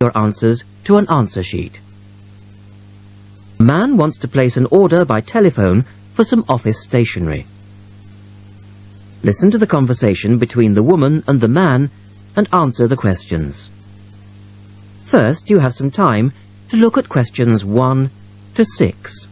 your answers to an answer sheet. Man wants to place an order by telephone for some office stationery. Listen to the conversation between the woman and the man and answer the questions. First, you have some time to look at questions 1 to 6.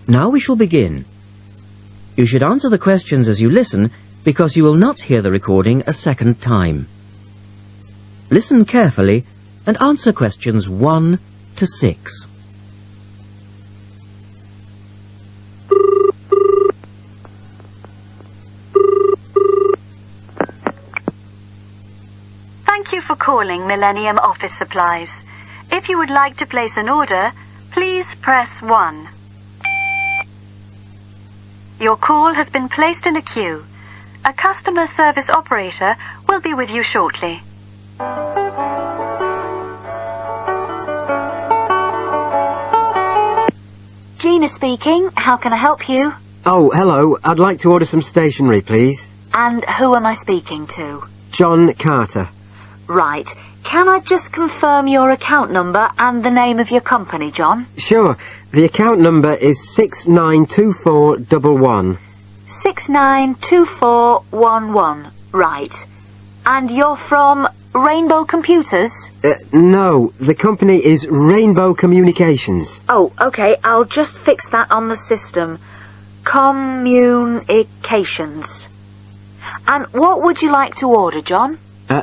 Now we shall begin. You should answer the questions as you listen, because you will not hear the recording a second time. Listen carefully and answer questions 1 to 6. Thank you for calling Millennium Office Supplies. If you would like to place an order, please press 1. Your call has been placed in a queue. A customer service operator will be with you shortly. Gina speaking. How can I help you? Oh, hello. I'd like to order some stationery, please. And who am I speaking to? John Carter. Right. Can I just confirm your account number and the name of your company, John? Sure. The account number is 692411. 692411. Right. And you're from Rainbow Computers? No, the company is Rainbow Communications. Oh, okay. I'll just fix that on the system. Communications. And what would you like to order, John?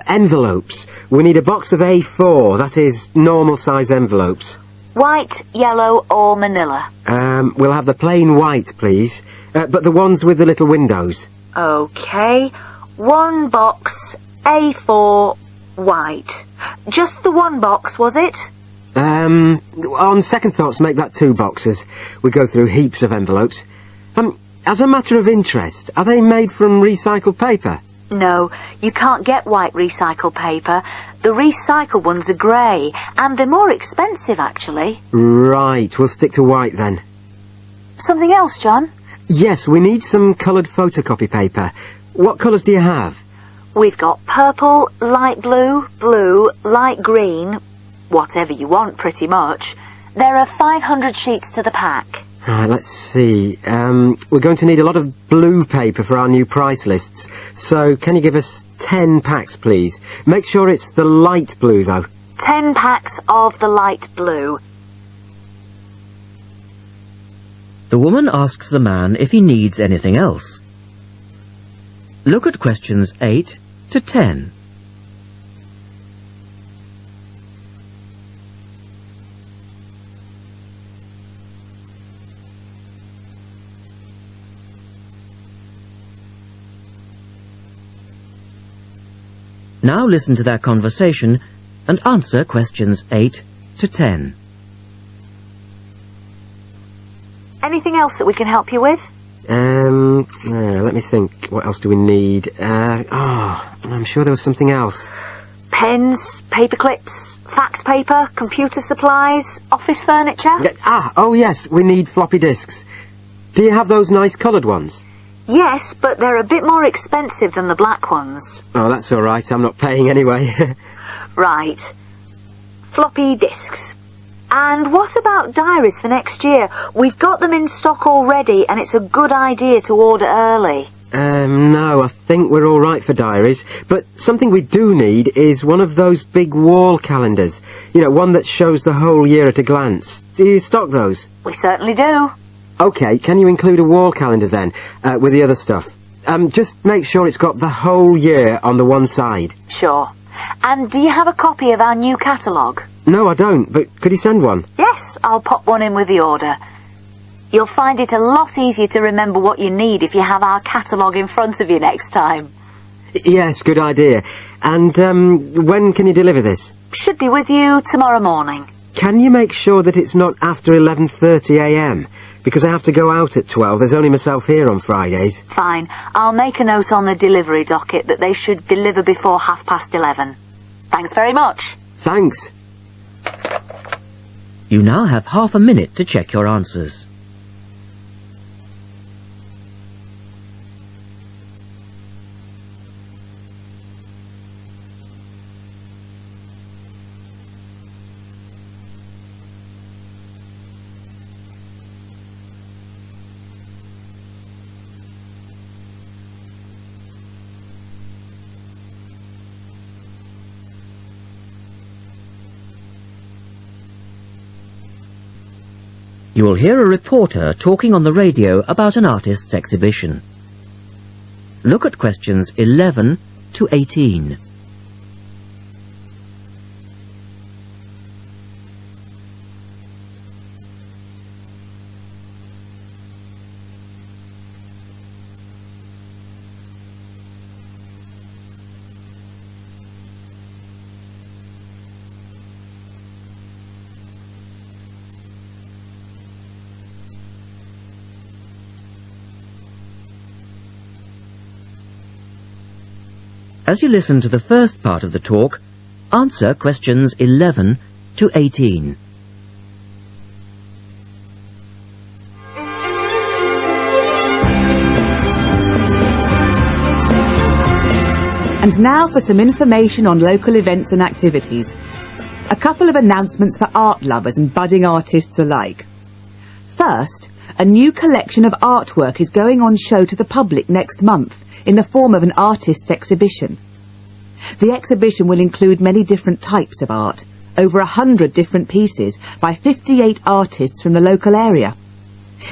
Envelopes. We need a box of A4, that is, normal size envelopes. White, yellow or manila? We'll have the plain white, please. But the ones with the little windows. Okay. One box, A4, white. Just the one box, was it? On second thoughts, make that 2 boxes. We go through heaps of envelopes. As a matter of interest, are they made from recycled paper? No, you can't get white recycled paper. The recycled ones are grey, and they're more expensive, actually. Right, we'll stick to white then. Something else, John? Yes, we need some coloured photocopy paper. What colours do you have? We've got purple, light blue, blue, light green, whatever you want, pretty much. There are 500 sheets to the pack. Right, let's see. We're going to need a lot of blue paper for our new price lists. So, can you give us 10 packs, please? Make sure it's the light blue, though. 10 packs of the light blue. The woman asks the man if he needs anything else. Look at questions 8 to 10. Now listen to their conversation and answer questions 8 to 10. Anything else that we can help you with? Let me think. What else do we need? I'm sure there was something else. Pens, paper clips, fax paper, computer supplies, office furniture? Oh yes, we need floppy disks. Do you have those nice coloured ones? Yes, but they're a bit more expensive than the black ones. Oh, that's all right. I'm not paying anyway. Right. Floppy disks. And what about diaries for next year? We've got them in stock already, and it's a good idea to order early. No, I think we're all right for diaries. But something we do need is one of those big wall calendars. You know, one that shows the whole year at a glance. Do you stock those? We certainly do. OK, can you include a wall calendar then, with the other stuff? Just make sure it's got the whole year on the one side. Sure. And do you have a copy of our new catalogue? No, I don't, but could you send one? Yes, I'll pop one in with the order. You'll find it a lot easier to remember what you need if you have our catalogue in front of you next time. Yes, good idea. And when can you deliver this? Should be with you tomorrow morning. Can you make sure that it's not after 11:30 a.m? Because I have to go out at 12. There's only myself here on Fridays. Fine. I'll make a note on the delivery docket that they should deliver before 11:30. Thanks very much. Thanks. You now have half a minute to check your answers. You will hear a reporter talking on the radio about an artist's exhibition. Look at questions 11 to 18. As you listen to the first part of the talk, answer questions 11 to 18. And now for some information on local events and activities. A couple of announcements for art lovers and budding artists alike. First, a new collection of artwork is going on show to the public next month in the form of an artist's exhibition. The exhibition will include many different types of art, over 100 different pieces by 58 artists from the local area.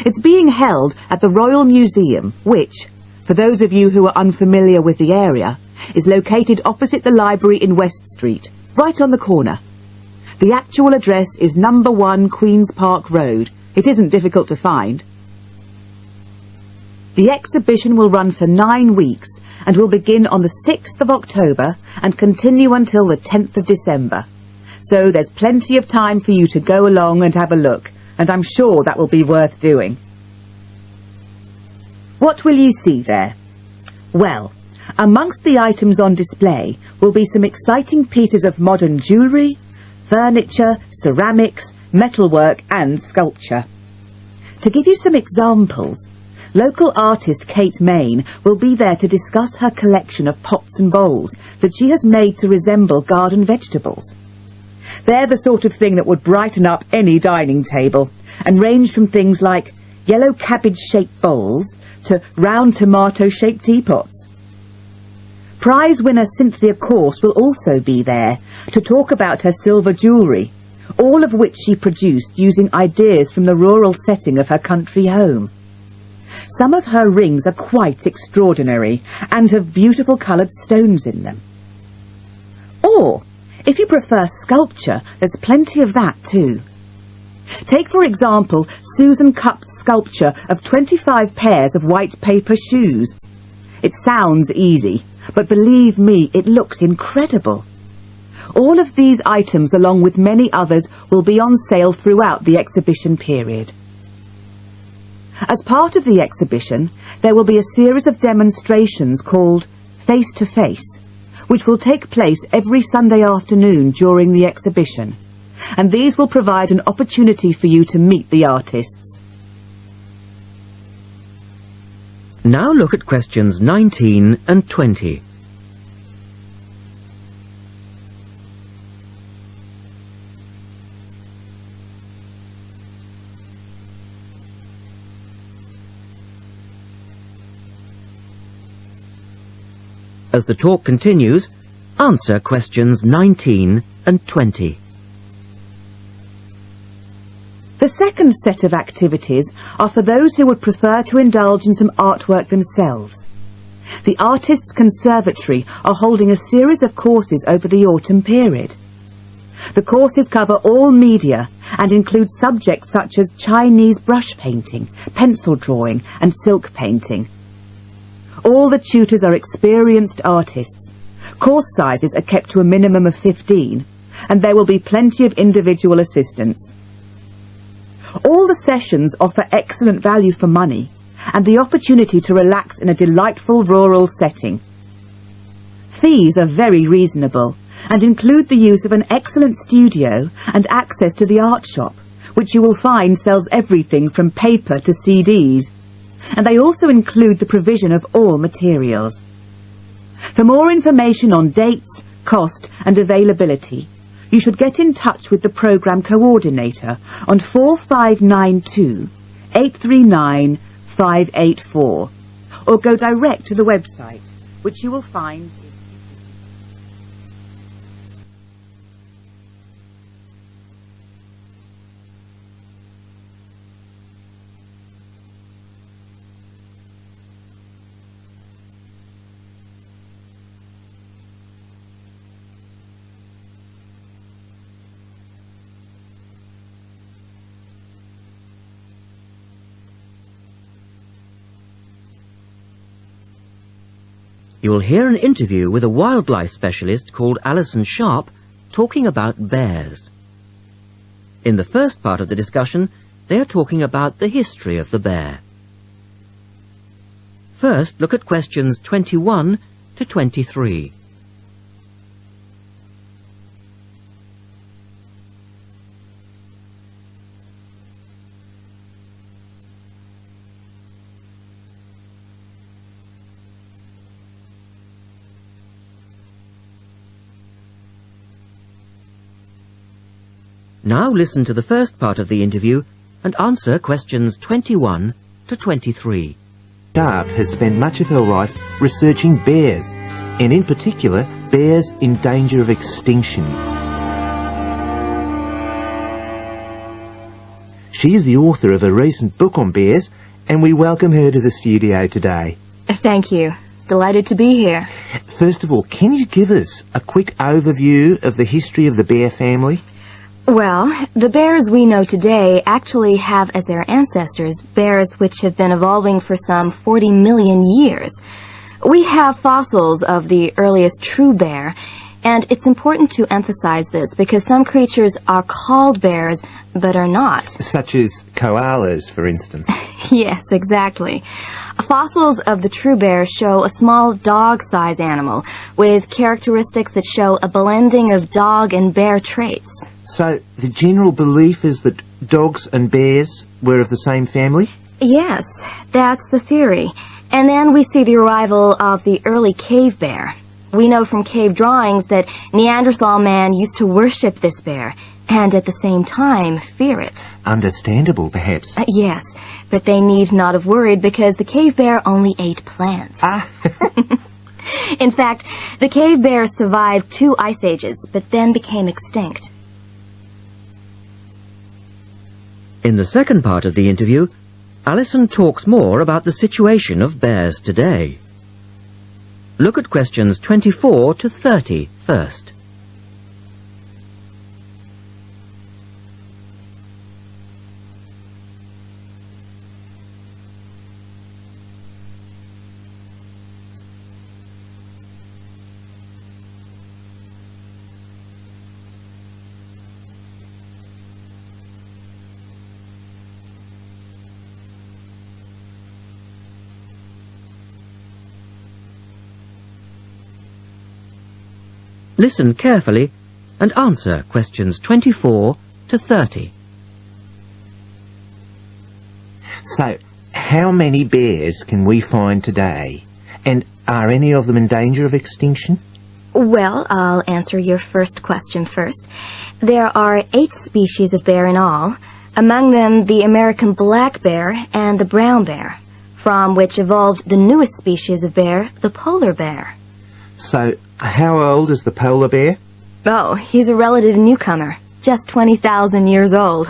It's being held at the Royal Museum, which, for those of you who are unfamiliar with the area, is located opposite the library in West Street, right on the corner. The actual address is number 1 Queen's Park Road. It isn't difficult to find. The exhibition will run for 9 weeks and will begin on the 6th of October and continue until the 10th of December. So there's plenty of time for you to go along and have a look, and I'm sure that will be worth doing. What will you see there? Well, amongst the items on display will be some exciting pieces of modern jewellery, furniture, ceramics, metalwork and sculpture. To give you some examples, local artist Kate Main will be there to discuss her collection of pots and bowls that she has made to resemble garden vegetables. They're the sort of thing that would brighten up any dining table and range from things like yellow cabbage-shaped bowls to round tomato-shaped teapots. Prize winner Cynthia Corse will also be there to talk about her silver jewellery, all of which she produced using ideas from the rural setting of her country home. Some of her rings are quite extraordinary and have beautiful coloured stones in them. Or, if you prefer sculpture, there's plenty of that too. Take, for example, Susan Cupp's sculpture of 25 pairs of white paper shoes. It sounds easy, but believe me, it looks incredible. All of these items, along with many others, will be on sale throughout the exhibition period. As part of the exhibition, there will be a series of demonstrations called Face to Face, which will take place every Sunday afternoon during the exhibition, and these will provide an opportunity for you to meet the artists. Now look at questions 19 and 20. As the talk continues, answer questions 19 and 20. The second set of activities are for those who would prefer to indulge in some artwork themselves. The Artists' Conservatory are holding a series of courses over the autumn period. The courses cover all media and include subjects such as Chinese brush painting, pencil drawing and silk painting. All the tutors are experienced artists. Course sizes are kept to a minimum of 15, and there will be plenty of individual assistance. All the sessions offer excellent value for money and the opportunity to relax in a delightful rural setting. Fees are very reasonable and include the use of an excellent studio and access to the art shop, which you will find sells everything from paper to CDs, and they also include the provision of all materials. For more information on dates, cost and availability, you should get in touch with the programme coordinator on 4592 839 584 or go direct to the website, which you will find. You will hear an interview with a wildlife specialist called Alison Sharp talking about bears. In the first part of the discussion, they are talking about the history of the bear. First, look at questions 21 to 23. Now listen to the first part of the interview and answer questions 21 to 23. Sharp has spent much of her life researching bears, and in particular, bears in danger of extinction. She is the author of a recent book on bears, and we welcome her to the studio today. Thank you. Delighted to be here. First of all, can you give us a quick overview of the history of the bear family? Well, the bears we know today actually have as their ancestors bears which have been evolving for some 40 million years. We have fossils of the earliest true bear, and it's important to emphasize this because some creatures are called bears but are not. Such as koalas, for instance. Yes, exactly. Fossils of the true bear show a small dog-sized animal with characteristics that show a blending of dog and bear traits. So the general belief is that dogs and bears were of the same family? Yes, that's the theory. And then we see the arrival of the early cave bear. We know from cave drawings that Neanderthal man used to worship this bear, and at the same time fear it. Understandable, perhaps. Yes, but they need not have worried because the cave bear only ate plants. In fact, the cave bear survived 2 ice ages, but then became extinct. In the second part of the interview, Alison talks more about the situation of bears today. Look at questions 24 to 30 first. Listen carefully and answer questions 24 to 30. So, how many bears can we find today? And are any of them in danger of extinction? Well, I'll answer your first question first. There are 8 species of bear in all, among them the American black bear and the brown bear, from which evolved the newest species of bear, the polar bear. So, how old is the polar bear? Oh, he's a relative newcomer, just 20,000 years old.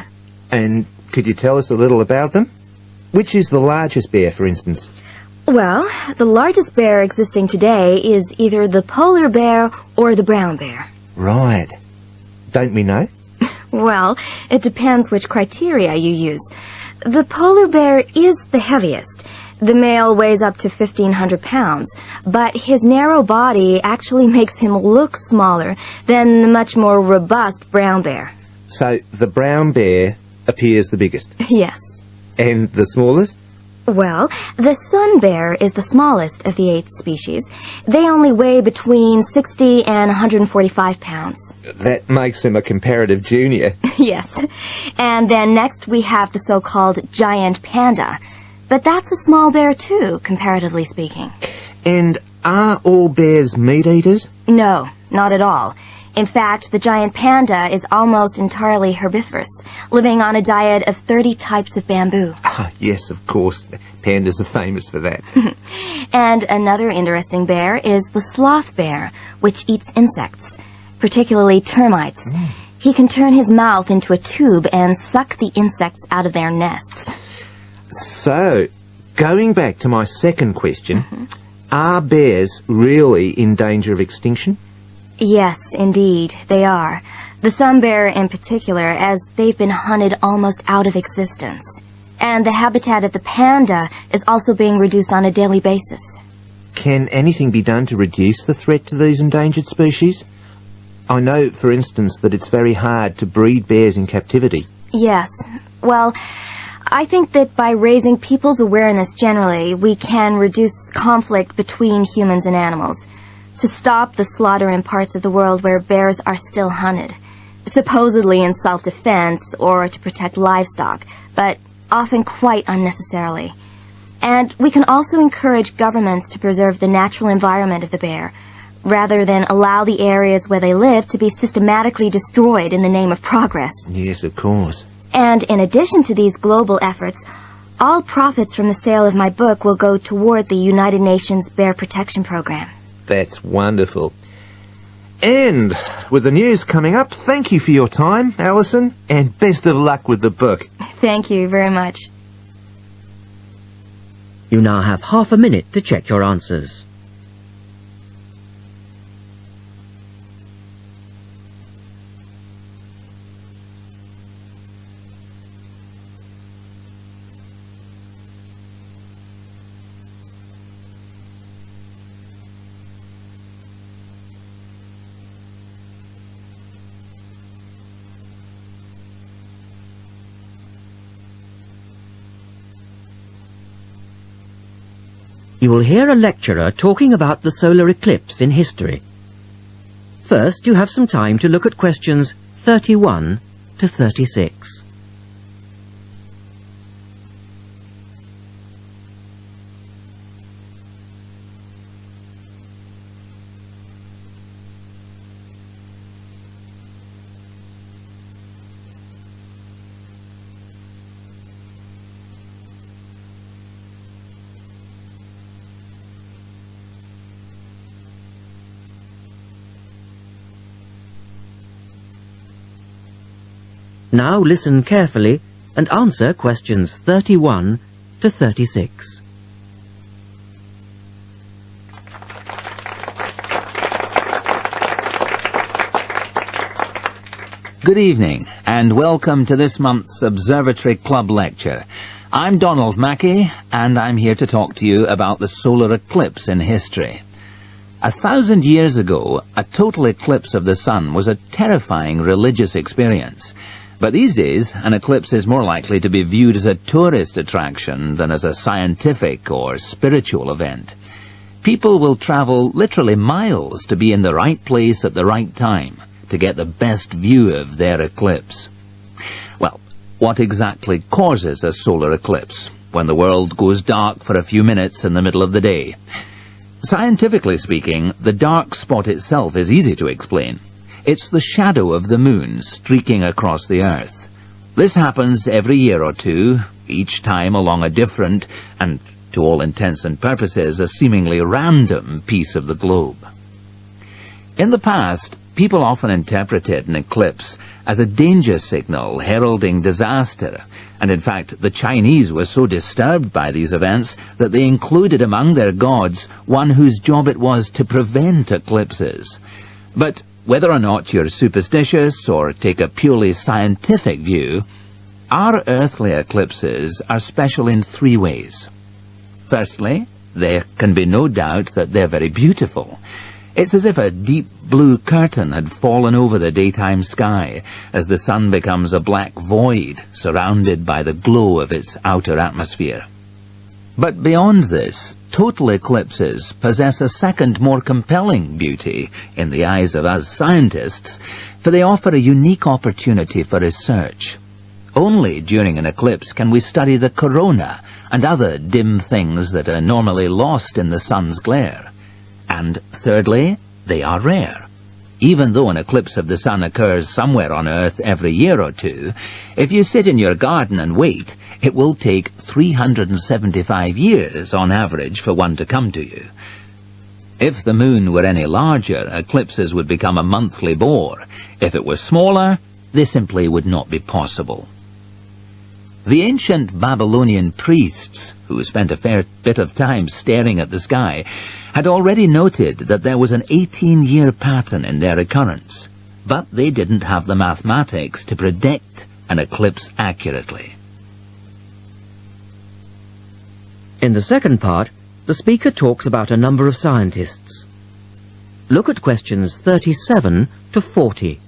And could you tell us a little about them? Which is the largest bear, for instance? Well, the largest bear existing today is either the polar bear or the brown bear. Right. Don't we know? Well, it depends which criteria you use. The polar bear is the heaviest, The male weighs up to 1,500 pounds, but his narrow body actually makes him look smaller than the much more robust brown bear. So the brown bear appears the biggest. Yes. And the smallest? Well, the sun bear is the smallest of the 8 species. They only weigh between 60 and 145 pounds. That makes him a comparative junior. Yes. And then next we have the so-called giant panda. But that's a small bear too, comparatively speaking. And are all bears meat eaters? No, not at all. In fact, the giant panda is almost entirely herbivorous, living on a diet of 30 types of bamboo. Ah, yes, of course. Pandas are famous for that. And another interesting bear is the sloth bear, which eats insects, particularly termites. He can turn his mouth into a tube and suck the insects out of their nests. So, going back to my second question, are bears really in danger of extinction? Yes, indeed, they are. The sun bear in particular, as they've been hunted almost out of existence. And the habitat of the panda is also being reduced on a daily basis. Can anything be done to reduce the threat to these endangered species? I know, for instance, that it's very hard to breed bears in captivity. Yes. Well, I think that by raising people's awareness generally, we can reduce conflict between humans and animals. To stop the slaughter in parts of the world where bears are still hunted, supposedly in self-defense or to protect livestock, but often quite unnecessarily. And we can also encourage governments to preserve the natural environment of the bear, rather than allow the areas where they live to be systematically destroyed in the name of progress. Yes, of course. And in addition to these global efforts, all profits from the sale of my book will go toward the United Nations Bear Protection Program. That's wonderful. And with the news coming up, thank you for your time, Alison, and best of luck with the book. Thank you very much. You now have half a minute to check your answers. You will hear a lecturer talking about the solar eclipse in history. First, you have some time to look at questions 31 to 36. Now listen carefully and answer questions 31 to 36. Good evening, and welcome to this month's Observatory Club lecture. I'm Donald Mackey, and I'm here to talk to you about the solar eclipse in history. 1,000 years ago, a total eclipse of the sun was a terrifying religious experience. But these days, an eclipse is more likely to be viewed as a tourist attraction than as a scientific or spiritual event. People will travel literally miles to be in the right place at the right time to get the best view of their eclipse. Well, what exactly causes a solar eclipse when the world goes dark for a few minutes in the middle of the day? Scientifically speaking, the dark spot itself is easy to explain. It's the shadow of the moon streaking across the Earth. This happens every year or two, each time along a different, and to all intents and purposes, a seemingly random piece of the globe. In the past, people often interpreted an eclipse as a danger signal heralding disaster, and in fact the Chinese were so disturbed by these events that they included among their gods one whose job it was to prevent eclipses. But whether or not you're superstitious or take a purely scientific view, our earthly eclipses are special in 3 ways. Firstly, there can be no doubt that they're very beautiful. It's as if a deep blue curtain had fallen over the daytime sky as the sun becomes a black void surrounded by the glow of its outer atmosphere. But beyond this, total eclipses possess a second, more compelling beauty in the eyes of us scientists, for they offer a unique opportunity for research. Only during an eclipse can we study the corona and other dim things that are normally lost in the sun's glare. And thirdly, they are rare. Even though an eclipse of the sun occurs somewhere on Earth every year or two, if you sit in your garden and wait, it will take 375 years on average for one to come to you. If the moon were any larger, eclipses would become a monthly bore. If it were smaller, they simply would not be possible. The ancient Babylonian priests, who spent a fair bit of time staring at the sky, had already noted that there was an 18-year pattern in their occurrence, but they didn't have the mathematics to predict an eclipse accurately. In the second part, the speaker talks about a number of scientists. Look at questions 37 to 40.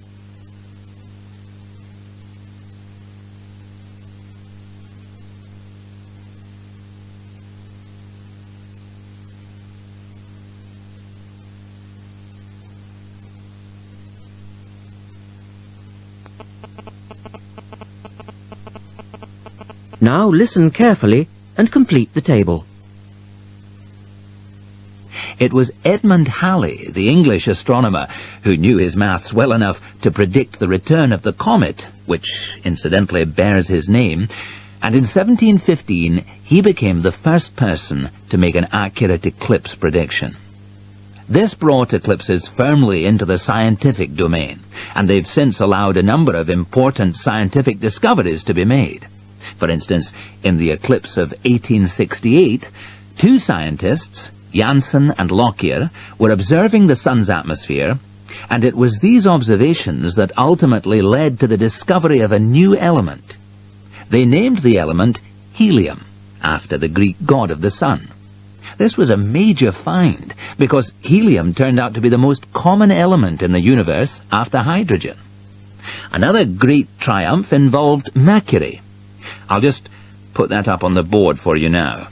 Now listen carefully and complete the table. It was Edmund Halley, the English astronomer, who knew his maths well enough to predict the return of the comet, which incidentally bears his name, and in 1715 he became the first person to make an accurate eclipse prediction. This brought eclipses firmly into the scientific domain, and they've since allowed a number of important scientific discoveries to be made. For instance, in the eclipse of 1868, two scientists, Janssen and Lockyer, were observing the sun's atmosphere, and it was these observations that ultimately led to the discovery of a new element. They named the element helium, after the Greek god of the sun. This was a major find, because helium turned out to be the most common element in the universe after hydrogen. Another great triumph involved mercury. I'll just put that up on the board for you now.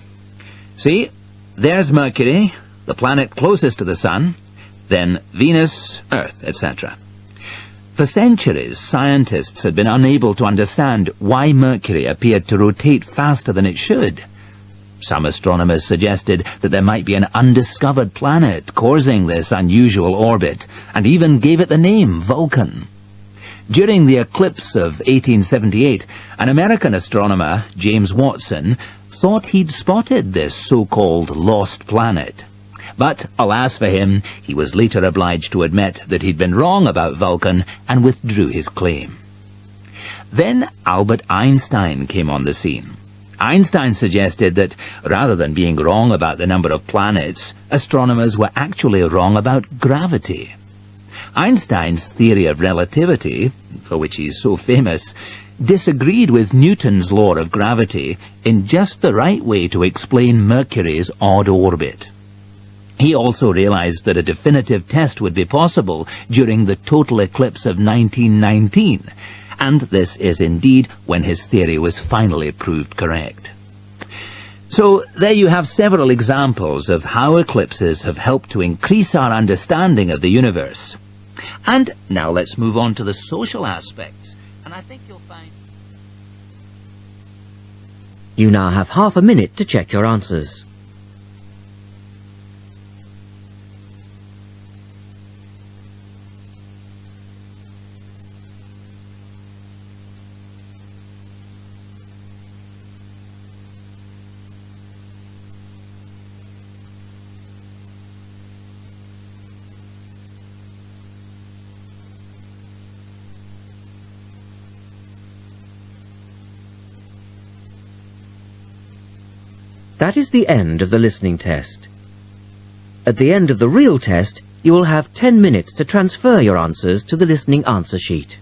See, there's Mercury, the planet closest to the sun, then Venus, Earth, etc. For centuries, scientists had been unable to understand why Mercury appeared to rotate faster than it should. Some astronomers suggested that there might be an undiscovered planet causing this unusual orbit, and even gave it the name Vulcan. During the eclipse of 1878, an American astronomer, James Watson, thought he'd spotted this so-called lost planet. But, alas for him, he was later obliged to admit that he'd been wrong about Vulcan and withdrew his claim. Then Albert Einstein came on the scene. Einstein suggested that, rather than being wrong about the number of planets, astronomers were actually wrong about gravity. Einstein's theory of relativity, for which he's so famous, disagreed with Newton's law of gravity in just the right way to explain Mercury's odd orbit. He also realized that a definitive test would be possible during the total eclipse of 1919, and this is indeed when his theory was finally proved correct. So there you have several examples of how eclipses have helped to increase our understanding of the universe. And now let's move on to the social aspects, and I think you'll find... You now have half a minute to check your answers. That is the end of the listening test. At the end of the real test, you will have 10 minutes to transfer your answers to the listening answer sheet.